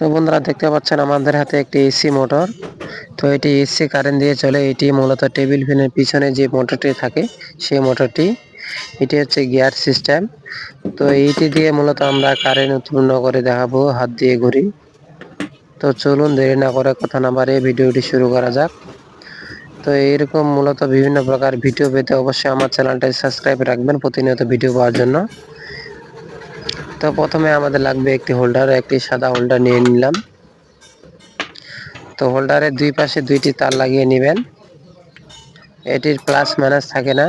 তো বন্ধুরা দেখতে পাচ্ছেন আমাদের হাতে একটি এসি মোটর। তো এটি এসি কারেন্ট দিয়ে চলে। এটি মূলত টেবিল ফ্যানের পিছনে যে মোটরটি থাকে সেই মোটরটি। এটি হচ্ছে গিয়ার সিস্টেম। তো এইটি দিয়ে মূলত আমরা কারেন্ট উৎপন্ন করে দেখাবো হাত দিয়ে ঘুরি। তো চলুন দেরি না করে কথা না বাড়িয়ে ভিডিওটি শুরু করা যাক। তো এইরকম মূলত বিভিন্ন প্রকার ভিডিও পেতে অবশ্যই আমার চ্যানেলটা সাবস্ক্রাইব রাখবেন প্রতিনিয়ত ভিডিও পাওয়ার জন্য। তো প্রথমে আমাদের লাগবে একটি হোল্ডার, একটি সাদা হোল্ডার নিয়ে নিলাম। তো হোল্ডারের দুই পাশে দুইটি তার লাগিয়ে নেবেন। এটির প্লাস মাইনাস থাকে না,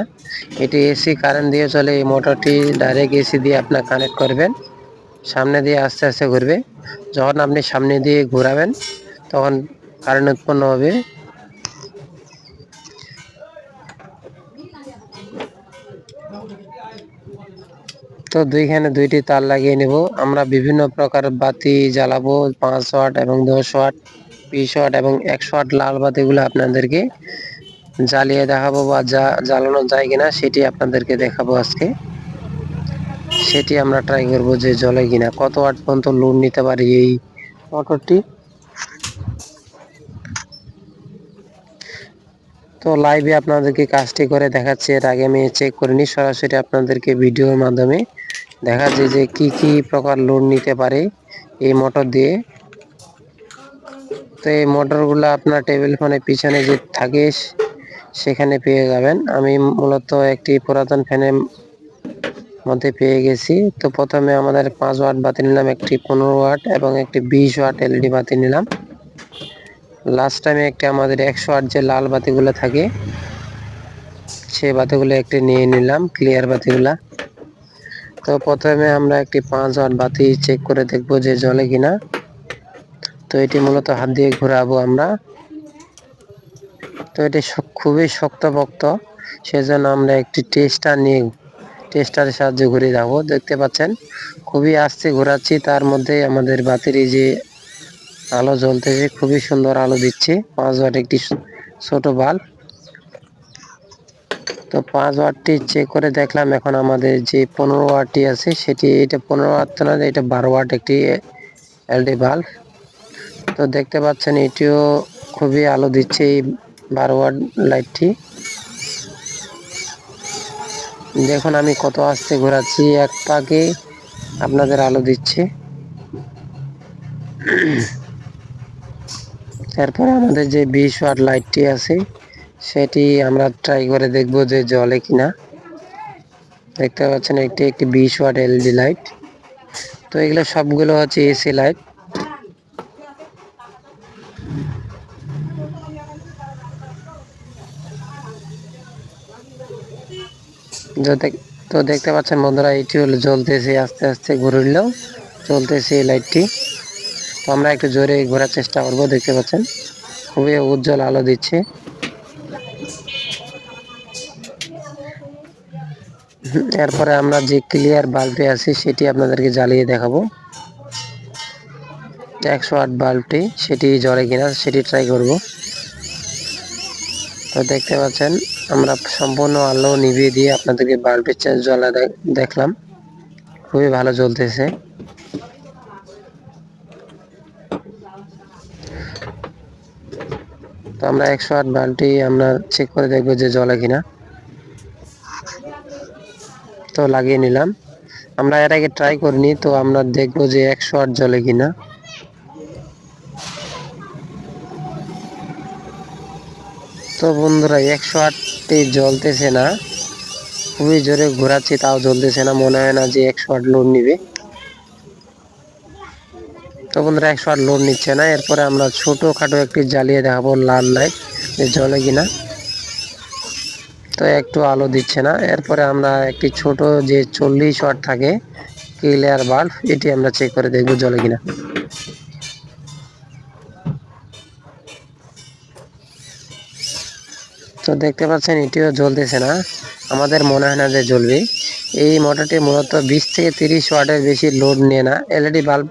এটি এসি কারেন্ট দিয়ে চলে। এই মোটরটি ডাইরেক্ট এসি দিয়ে আপনার কানেক্ট করবেন, সামনে দিয়ে আস্তে আস্তে ঘুরবে। যখন আপনি সামনে দিয়ে ঘোরাবেন তখন কারেন্ট উৎপন্ন হবে। তো দুইখানে দুইটি তার লাগিয়ে নেব। আমরা বিভিন্ন প্রকার বাতি জ্বালাবো, 5 ওয়াট এবং 10 ওয়াট, 20 ওয়াট এবং 100 ওয়াট লাল বাতিগুলো আপনাদেরকে জ্বালিয়ে দেখাবো, বা জ্বালানো যায় কিনা সেটি আপনাদেরকে দেখাবো আজকে। সেটি আমরা ট্রাই করব যে জ্বলে কিনা, কত ওয়াট পর্যন্ত লোড নিতে পারি এই মোটরটি। তো লাইভে আপনাদেরকে কাজটি করে দেখাচ্ছি, এর আগে আমি চেক করিনি, সরাসরি আপনাদেরকে ভিডিওর মাধ্যমে দেখাচ্ছি যে কি কি প্রকার লোড নিতে পারে এই মোটর দিয়ে। তো এই মোটরগুলো আপনার টেবিল ফ্যানের পিছনে যে থাকে সেখানে পেয়ে যাবেন। আমি মূলত একটি পুরাতন ফ্যানের মধ্যে পেয়ে গেছি। তো প্রথমে আমাদের 5 ওয়াট বাতি নিলাম, একটি 15 ওয়াট এবং একটি 20 ওয়াট এলইডি বাতি নিলাম। লাস্ট টাইমে একটি আমাদের 100 ওয়াট যে লাল বাতিগুলো থাকে সেই বাতিগুলো একটি নিয়ে নিলাম, ক্লিয়ার বাতিগুলা। তো প্রথমে আমরা একটি 5 ওয়াট বাতি চেক করে দেখব যে জ্বলে কিনা। তো এটি মূলত হাত দিয়ে ঘোরাবো আমরা। তো এটি খুবই শক্তপোক্ত, সেজন্য আমরা একটি টেস্টারের সাহায্যে ঘুরে যাবো। দেখতে পাচ্ছেন খুবই আস্তে ঘোরাচ্ছি, তার মধ্যে আমাদের বাতির যে আলো জ্বলতেছে, খুবই সুন্দর আলো দিচ্ছে। 5 ওয়াট একটি ছোট বাল্ব। তো 5 ওয়াটটি চেক করে দেখলাম। এখন আমাদের যে 15 ওয়াটটি আছে সেটি, এটা 15 ওয়াট না, এটা 12 ওয়াট একটি এলইডি বাল্ব। তো দেখতে পাচ্ছেন এটিও খুবই আলো দিচ্ছে, এই 12 ওয়াট লাইটটি। দেখুন আমি কত আস্তে ঘোরাচ্ছি, এক পাকে আপনাদের আলো দিচ্ছে। এরপরে আমাদের যে 20 ওয়াট লাইটটি আছে সেটি আমরা ট্রাই করে দেখব যে জ্বলে কিনা। দেখতে পাচ্ছেন একটি 20 ওয়াট এলইডি লাইট। তো এগুলো সবগুলো হচ্ছে এসি লাইট। তো দেখতে পাচ্ছেন বন্ধুরা, এটি হলো জ্বলতেছে, আস্তে আস্তে ঘুরলেও চলতেছে এই লাইটটি। তো আমরা একটু জোরে ঘোরার চেষ্টা করব। দেখতে পাচ্ছেন খুবই উজ্জ্বল আলো দিচ্ছে। এরপরে আমরা যে ক্লিয়ার বাল্বটি আছে সেটি আপনাদেরকে জ্বালিয়ে দেখাবো। 100 ওয়াট বাল্বটি, সেটি জ্বলে কিনা সেটি ট্রাই করব। তো দেখতে পাচ্ছেন আমরা সম্পূর্ণ আলো নিভিয়ে দিয়ে আপনাদেরকে বাল্বের জ্বলা দেখলাম, খুবই ভালো জ্বলতেছে। তো আমরা 100 ওয়াট বাল্বটি আমরা চেক করে দেখবো যে জ্বলে কিনা। তো লাগিয়ে নিলাম, আমরা এর আগে ট্রাই করিনি, তো আমরা দেখবো যে 100 ওয়াট জ্বলে কিনা। তো বন্ধুরা 100 ওয়াটটি জ্বলতেছে না, খুবই জোরে ঘোরাচ্ছি তাও জ্বলতেছে না, মনে হয় না যে 100 ওয়াট লোড নিবে। তো বন্ধুরা 100 ওয়াট লোড নিচ্ছে না। এরপরে আমরা ছোটোখাটো একটি জ্বালিয়ে দেখাবো লাল লাইট, যে জ্বলে কিনা। তো একটু আলো দিচ্ছে না। এরপরে আমরা একটি ছোট যে 40 ওয়াট থাকে ক্লিয়ার বাল্ব, এটি আমরা চেক করে দেখবো জ্বলে কিনা। তো দেখতে পাচ্ছেন এটিও জ্বলতেছে না, আমাদের মনে হয় না যে জ্বলবে। এই মোটরটি মূলত 20 থেকে 30 ওয়াটের বেশি লোড নেয় না। LED bulb